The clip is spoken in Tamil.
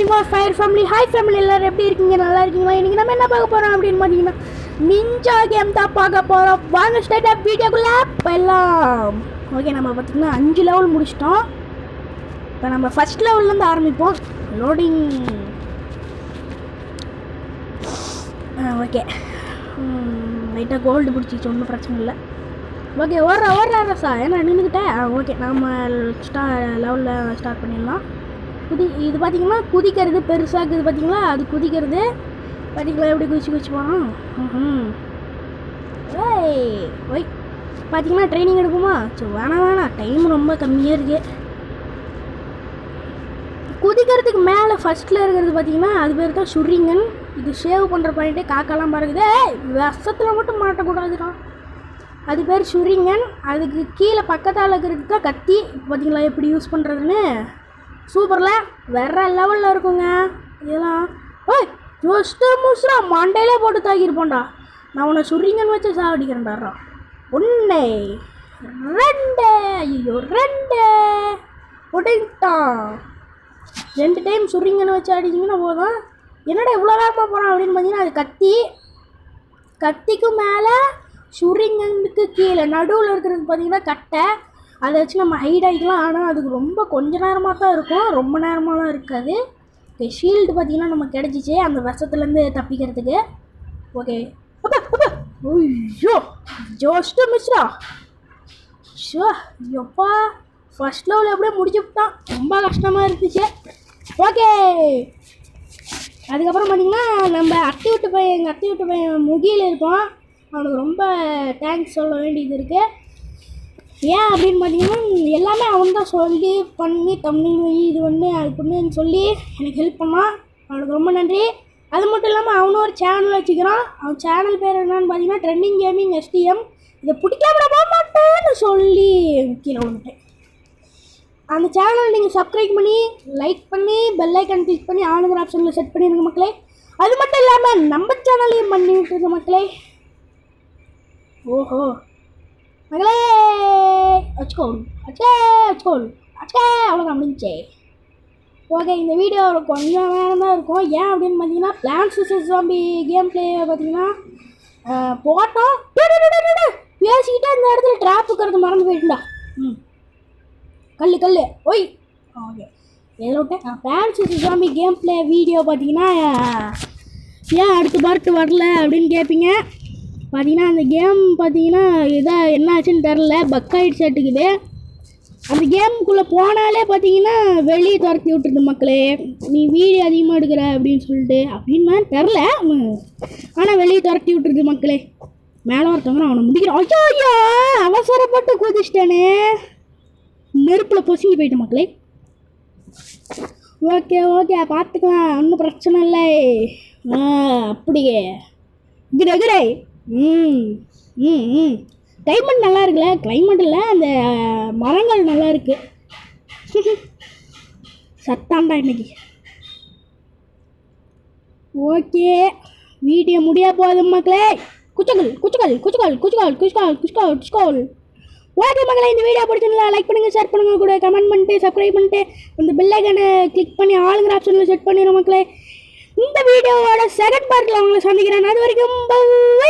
வாட்சிங் அவர் ஃபயர் ஃபேமிலி. ஹாய் ஃபேமிலி, எல்லோரும் எப்படி இருக்கீங்க? நல்லா இருக்கீங்களா? இன்றைக்கி நம்ம என்ன பார்க்க போகிறோம் அப்படின்னு பார்த்தீங்கன்னா நிஞ்சா கேம் தான் பார்க்க போகிறோம். வாங்க ஸ்ட்ரைட்டாக வீடியோக்குள்ளே போயிடலாம். ஓகே, நம்ம பார்த்திங்கன்னா 5 லெவல் முடிச்சிட்டோம். இப்போ நம்ம ஃபஸ்ட் லெவல்லேருந்து ஆரம்பிப்போம். லோடிங். ஓகே, லைட்டாக கோல்டு பிடிச்சிச்சு, ஒன்றும் பிரச்சனை இல்லை. ஓகே, ஓடுறா ரசா, ஏன்னா நின்றுக்கிட்டேன். ஓகே, நம்ம லெவலில் ஸ்டார்ட் பண்ணிடலாம். இது பார்த்திங்கன்னா குதிக்கிறது பெருசாக இருக்குது பார்த்திங்களா, அது குதிக்கிறது பார்த்திங்களா, எப்படி குதிச்சு போகிறோம். ஓய் பார்த்திங்கன்னா ட்ரைனிங் எடுக்குமா? சரி, வேணாம், டைம் ரொம்ப கம்மியாக இருக்குது. குதிக்கிறதுக்கு மேலே ஃபஸ்ட்டில் இருக்கிறது பார்த்திங்கன்னா அது பேர் தான் ஷுரிங்கன். இது சேவ் பண்ணுற பாயிண்ட்டே காக்காலாம் பறக்குது. விஷத்தில் மட்டும் மாட்டக்கூடாதுடா, அது பேர் ஷுரிங்கன். அதுக்கு கீழே பக்கத்தால் இருக்கிறது தான் கத்தி. பார்த்திங்களா எப்படி யூஸ் பண்ணுறதுன்னு? சூப்பரில் வேற லெவலில் இருக்குங்க இதெல்லாம். ஓய் ஜோஸ்ட்டு மூஸ்ரா மண்டையிலே போட்டு தாக்கியிருப்போண்டா. நான் உன்னை ஷுரிங்கன் வச்சு சாவடிக்கிறேன்டாரா. 1 2 ஐயோ 2 ஒடிட்டான். 2 டைம் ஷுரிங்கன் வச்சு அடிச்சிங்கன்னா போதும். என்னடா இவ்வளோ வேகமாக போகிறான் அப்படின்னு பார்த்தீங்கன்னா அது கத்திக்கு மேலே ஷுரிங்கனுக்கு கீழே நடுவில் இருக்கிறது பார்த்திங்கன்னா கட்டை. அதை வச்சு நம்ம ஹைட் ஆகிக்கலாம். ஆனால் அதுக்கு ரொம்ப கொஞ்ச நேரமாக தான் இருக்கும், ரொம்ப நேரமாகலாம் இருக்காது. ஓகே, ஷீல்டு பார்த்திங்கன்னா நம்ம கிடச்சிச்சு அந்த விஷத்துலேருந்து தப்பிக்கிறதுக்கு. ஓகே, ஐயோ ஜோஸ்ட்டு மிஸ்ரா. ஷோ ஐயோப்பா, ஃபஸ்ட் லெவல் எப்படியே முடிச்சு விட்டான். ரொம்ப கஷ்டமாக இருந்துச்சு. ஓகே, அதுக்கப்புறம் பார்த்திங்கன்னா நம்ம எங்கள் அத்தி விட்டு பையன் முகியில் இருப்போம். அவனுக்கு ரொம்ப தேங்க்ஸ் சொல்ல வேண்டியது இருக்குது. ஏன் அப்படின்னு பார்த்தீங்கன்னா எல்லாமே அவன் தான் சொல்லி பண்ணி தமிழ் இது அது பண்ணுன்னு சொல்லி எனக்கு ஹெல்ப் பண்ணான். அவனுக்கு ரொம்ப நன்றி. அது மட்டும் இல்லாமல் அவனும் ஒரு சேனல் வச்சுக்கிறான். அவன் சேனல் பேர் என்னன்னு பார்த்தீங்கன்னா ட்ரெண்டிங் கேமிங் STM. இதை பிடிக்காம போக மாட்டேன்னு சொல்லி கீழே வந்துட்டேன். அந்த சேனல் நீங்கள் சப்ஸ்கிரைப் பண்ணி லைக் பண்ணி பெல் ஐக்கான் கிளிக் பண்ணி ஆளுங்கிற ஆப்ஷனில் செட் பண்ணிடுங்க மக்களே. அது மட்டும் இல்லாமல் நம்ம சேனலையும் பண்ணி விட்டுருங்க மக்களே. ஓஹோ மகளே, வச்சுக்கோள் அவ்வளோதான் முடிஞ்சே. ஓகே, இந்த வீடியோ கொஞ்சம் நேரம் தான் இருக்கும். ஏன் அப்படின்னு பார்த்தீங்கன்னா plants vs Zombie game play பார்த்தீங்கன்னா போட்டோம் பேசிக்கிட்டே இந்த இடத்துல ட்ராப்புக்கிறது மறந்து போயிட்டுண்டா. கல் ஒய். ஓகே, எதில் விட்டேன்? Plants vs Zombie game play video பார்த்தீங்கன்னா ஏன் அடுத்த பார்ட்டு வரல அப்படின்னு கேட்பீங்க. பார்த்தீங்கன்னா அந்த கேம் பார்த்தீங்கன்னா இதாக என்ன ஆச்சுன்னு தெரில, பக் ஆகிடுச்சு ஆட்டுக்குது. அந்த கேமுக்குள்ளே போனாலே பார்த்தீங்கன்னா வெளியே துரத்தி விட்டுருது மக்களே. நீ வீடியோ அதிகமாக எடுக்கிற அப்படின்னு சொல்லிட்டு அப்படின்னு தெரில, ஆனால் வெளியே துரத்தி விட்டுருது மக்களே. மேலே ஒருத்தவங்க அவனை முடிக்கிறான். ஐயோ அவசரப்பட்டு குதிச்சிட்டேனே, நெருப்பில் பொசுங்கி போயிட்டேன் மக்களே. ஓகே பார்த்துக்கலாம், ஒன்றும் பிரச்சனை இல்லை. அப்படியே கிரே கிளைமேட் நல்லா இருக்குல்ல? கிளைமேட் இல்லை, அந்த மரங்கள் நல்லா இருக்கு. சத்தாண்டா இன்னைக்கு. ஓகே, வீடியோ முடிய போகுது மக்களே. குச்சகல். ஓகே மக்களே, இந்த வீடியோ பிடிச்சிருந்தா லைக் பண்ணுங்கள், ஷேர் பண்ணுங்கள், கூட கமெண்ட் பண்ணிட்டு சப்ஸ்கிரைப் பண்ணிட்டு இந்த பெல் ஐக்கானை கிளிக் பண்ணி ஆளுங்கிற ஆப்ஷனில் செட் பண்ணிடுறோம் மக்களே. இந்த வீடியோவோட செகண்ட் பார்ட்டில் அவங்களை சந்திக்கிறேன். அது வரைக்கும் பை.